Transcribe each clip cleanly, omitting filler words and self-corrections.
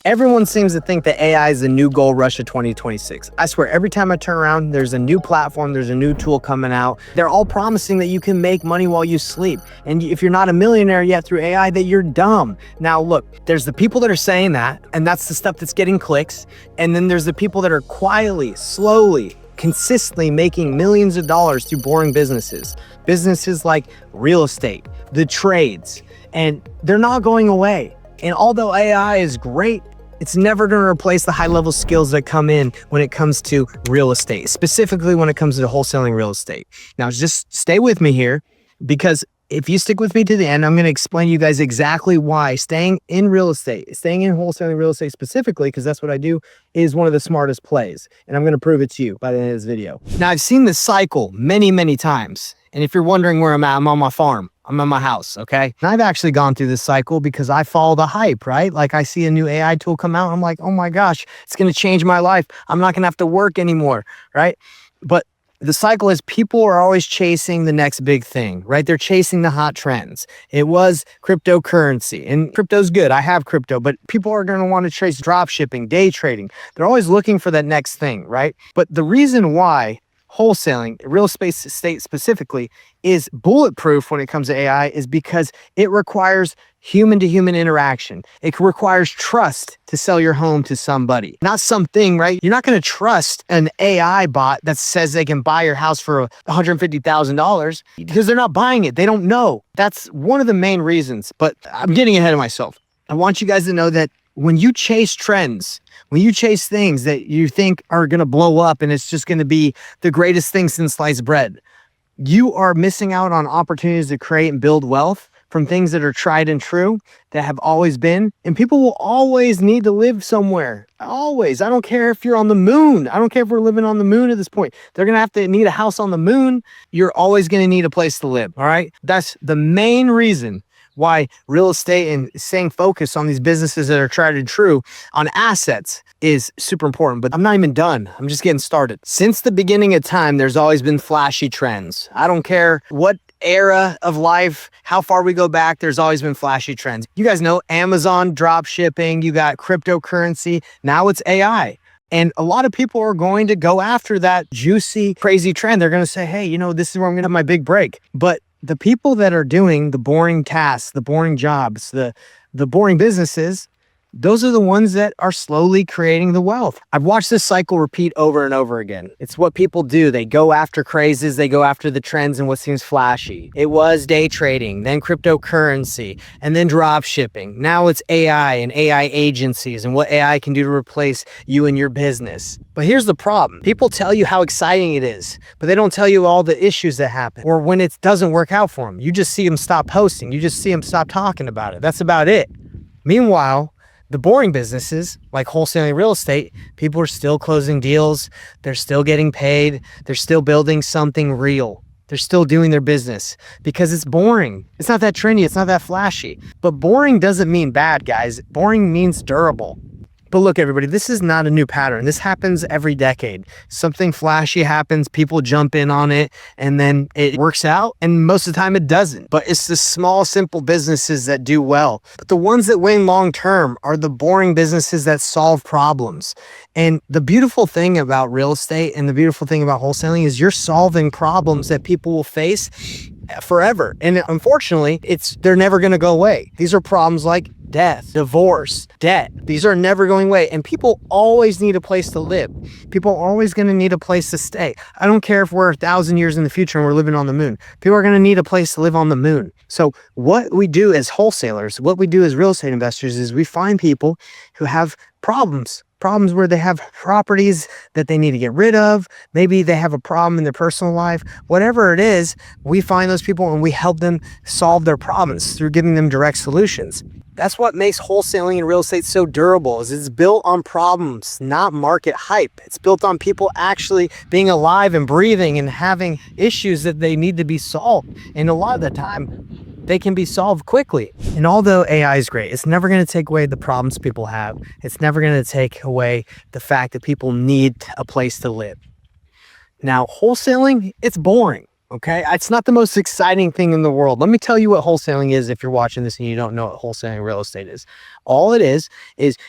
Everyone seems to think that AI is the new gold rush of 2026. I swear, every time I turn around, there's a new platform, there's a new tool coming out. They're all promising that you can make money while you sleep. And if you're not a millionaire yet through AI, that you're dumb. Now, look, there's the people that are saying that, and that's the stuff that's getting clicks. And then there's the people that are quietly, slowly, consistently making millions of dollars through boring businesses. Businesses like real estate, the trades, and they're not going away. And although AI is great, it's never going to replace the high-level skills that come in when it comes to real estate, specifically when it comes to wholesaling real estate. Now, just stay with me here, because if you stick with me to the end, I'm going to explain to you guys exactly why staying in real estate, staying in wholesaling real estate specifically, because that's what I do, is one of the smartest plays. And I'm going to prove it to you by the end of this video. Now, I've seen this cycle many, many times. And if you're wondering where I'm at, I'm on my farm. I'm in my house, okay? And I've actually gone through this cycle because I follow the hype, right? Like I see a new AI tool come out, I'm like, oh my gosh, it's gonna change my life. I'm not gonna have to work anymore, right? But the cycle is people are always chasing the next big thing, right? They're chasing the hot trends. It was cryptocurrency, and crypto's good. I have crypto, but people are gonna wanna chase drop shipping, day trading. They're always looking for that next thing, right? But the reason why wholesaling, real estate specifically, is bulletproof when it comes to AI is because it requires human-to-human interaction. It requires trust to sell your home to somebody, not something, right? You're not going to trust an AI bot that says they can buy your house for $150,000 because they're not buying it. They don't know. That's one of the main reasons, but I'm getting ahead of myself. I want you guys to know that when you chase trends, when you chase things that you think are going to blow up and it's just going to be the greatest thing since sliced bread, you are missing out on opportunities to create and build wealth from things that are tried and true, that have always been. And people will always need to live somewhere. Always. I don't care if you're on the moon. I don't care if we're living on the moon at this point. They're going to have to need a house on the moon. You're always going to need a place to live. All right. That's the main reason why real estate and staying focused on these businesses that are tried and true on assets is super important. But I'm not even done. I'm just getting started. Since the beginning of time, there's always been flashy trends. I don't care what era of life, how far we go back, there's always been flashy trends. You guys know Amazon, drop shipping, you got cryptocurrency, now it's AI. And a lot of people are going to go after that juicy, crazy trend. They're going to say, hey, you know, this is where I'm going to have my big break. But the people that are doing the boring tasks, the boring jobs, the boring businesses, those are the ones that are slowly creating the wealth. I've watched this cycle repeat over and over again. It's what people do. They go after crazes, they go after the trends and what seems flashy. It was day trading, then cryptocurrency, and then drop shipping. Now it's AI and AI agencies and what AI can do to replace you and your business. But here's the problem. People tell you how exciting it is, but they don't tell you all the issues that happen or when it doesn't work out for them. You just see them stop posting. You just see them stop talking about it. That's about it. Meanwhile, the boring businesses like wholesaling real estate, people are still closing deals. They're still getting paid. They're still building something real. They're still doing their business because it's boring. It's not that trendy. It's not that flashy. But boring doesn't mean bad, guys. Boring means durable. But look, everybody, this is not a new pattern. This happens every decade. Something flashy happens, people jump in on it, and then it works out. And most of the time it doesn't. But it's the small, simple businesses that do well. But the ones that win long-term are the boring businesses that solve problems. And the beautiful thing about real estate and the beautiful thing about wholesaling is you're solving problems that people will face forever. And unfortunately, they're never going to go away. These are problems like death, divorce, debt. These are never going away. And people always need a place to live. People are always going to need a place to stay. I don't care if we're 1,000 years in the future and we're living on the moon. People are going to need a place to live on the moon. So what we do as wholesalers, what we do as real estate investors is we find people who have problems where they have properties that they need to get rid of. Maybe they have a problem in their personal life. Whatever it is, we find those people and we help them solve their problems through giving them direct solutions. That's what makes wholesaling and real estate so durable, is it's built on problems, not market hype. It's built on people actually being alive and breathing and having issues that they need to be solved. And a lot of the time, they can be solved quickly. And although AI is great, it's never going to take away the problems people have. It's never going to take away the fact that people need a place to live. Now, wholesaling, it's boring. Okay, it's not the most exciting thing in the world. Let me tell you what wholesaling is if you're watching this and you don't know what wholesaling real estate is. All it is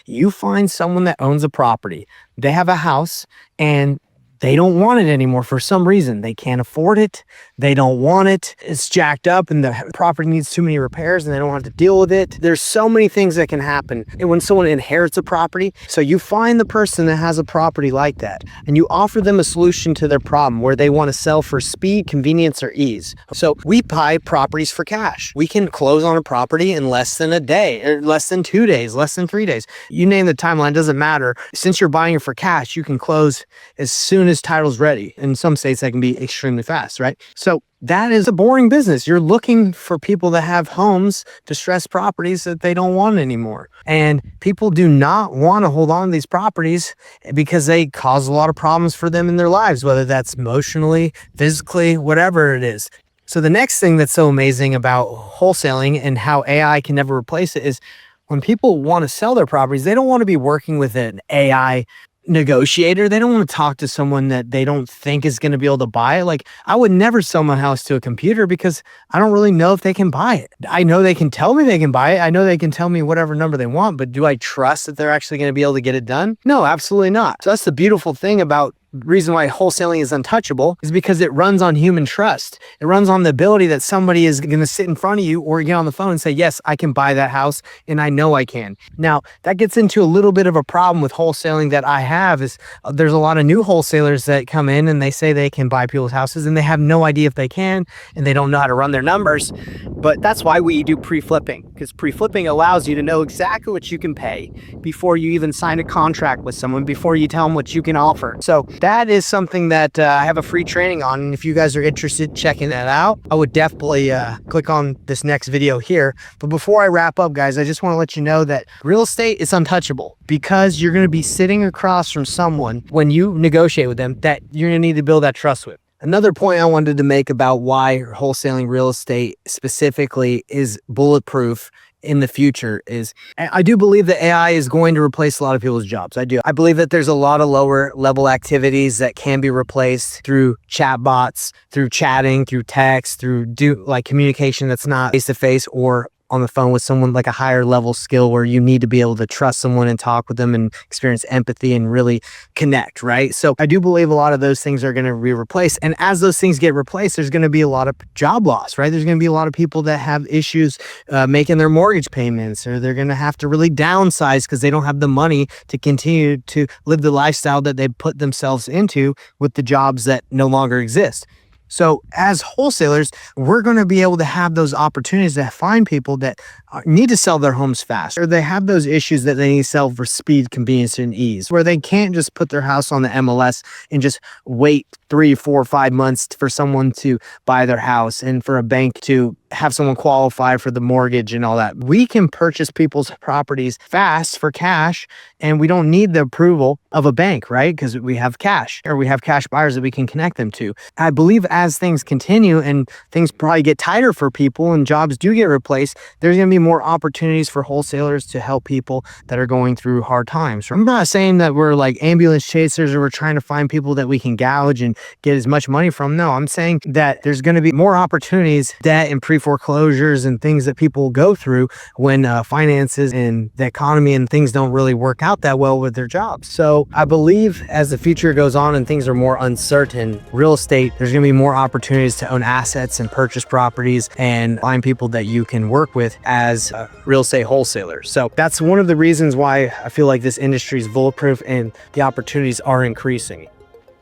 you find someone that owns a property. They have a house and they don't want it anymore for some reason. They can't afford it. They don't want it. It's jacked up and the property needs too many repairs and they don't have to deal with it. There's so many things that can happen when someone inherits a property. So you find the person that has a property like that and you offer them a solution to their problem where they want to sell for speed, convenience, or ease. So we buy properties for cash. We can close on a property in less than a day, or less than 2 days, less than 3 days. You name the timeline, doesn't matter. Since you're buying it for cash, you can close as soon as title's ready. In some states, that can be extremely fast, right? So that is a boring business. You're looking for people that have homes, distressed properties that they don't want anymore. And people do not want to hold on to these properties because they cause a lot of problems for them in their lives, whether that's emotionally, physically, whatever it is. So the next thing that's so amazing about wholesaling and how AI can never replace it is when people want to sell their properties, they don't want to be working with an AI negotiator. They don't want to talk to someone that they don't think is going to be able to buy it. Like, I would never sell my house to a computer because I don't really know if they can buy it. I know they can tell me they can buy it. I know they can tell me whatever number they want, but do I trust that they're actually going to be able to get it done? No, absolutely not. So that's the beautiful thing about reason why wholesaling is untouchable is because it runs on human trust. It runs on the ability that somebody is going to sit in front of you or get on the phone and say, yes, I can buy that house and I know I can. Now, that gets into a little bit of a problem with wholesaling that I have is there's a lot of new wholesalers that come in and they say they can buy people's houses and they have no idea if they can and they don't know how to run their numbers. But that's why we do pre-flipping, because pre-flipping allows you to know exactly what you can pay before you even sign a contract with someone, before you tell them what you can offer. So that is something that I have a free training on. And if you guys are interested in checking that out, I would definitely click on this next video here. But before I wrap up, guys, I just want to let you know that real estate is untouchable because you're going to be sitting across from someone when you negotiate with them that you're going to need to build that trust with. Another point I wanted to make about why wholesaling real estate specifically is bulletproof in the future is I do believe that AI is going to replace a lot of people's jobs. I do. I believe that there's a lot of lower level activities that can be replaced through chatbots, through chatting, through text, through communication that's not face to face or on the phone with someone, like a higher level skill where you need to be able to trust someone and talk with them and experience empathy and really connect, right? So I do believe a lot of those things are going to be replaced. And as those things get replaced, there's going to be a lot of job loss, right? There's going to be a lot of people that have issues making their mortgage payments, or they're going to have to really downsize because they don't have the money to continue to live the lifestyle that they put themselves into with the jobs that no longer exist. So as wholesalers, we're going to be able to have those opportunities to find people that need to sell their homes fast, or they have those issues that they need to sell for speed, convenience, and ease, where they can't just put their house on the MLS and just wait 3, 4, 5 months for someone to buy their house and for a bank to have someone qualify for the mortgage and all that. We can purchase people's properties fast for cash, and we don't need the approval of a bank, right? Because we have cash, or we have cash buyers that we can connect them to. I believe as things continue and things probably get tighter for people and jobs do get replaced, there's going to be more opportunities for wholesalers to help people that are going through hard times. I'm not saying that we're like ambulance chasers or we're trying to find people that we can gouge and get as much money from. No, I'm saying that there's going to be more opportunities, debt and pre-foreclosures and things that people go through when finances and the economy and things don't really work out that well with their jobs. So I believe as the future goes on and things are more uncertain, real estate, there's going to be more opportunities to own assets and purchase properties and find people that you can work with as real estate wholesalers. So that's one of the reasons why I feel like this industry is bulletproof and the opportunities are increasing.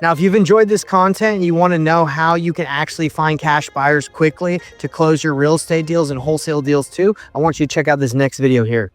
Now, if you've enjoyed this content and you want to know how you can actually find cash buyers quickly to close your real estate deals and wholesale deals too, I want you to check out this next video here.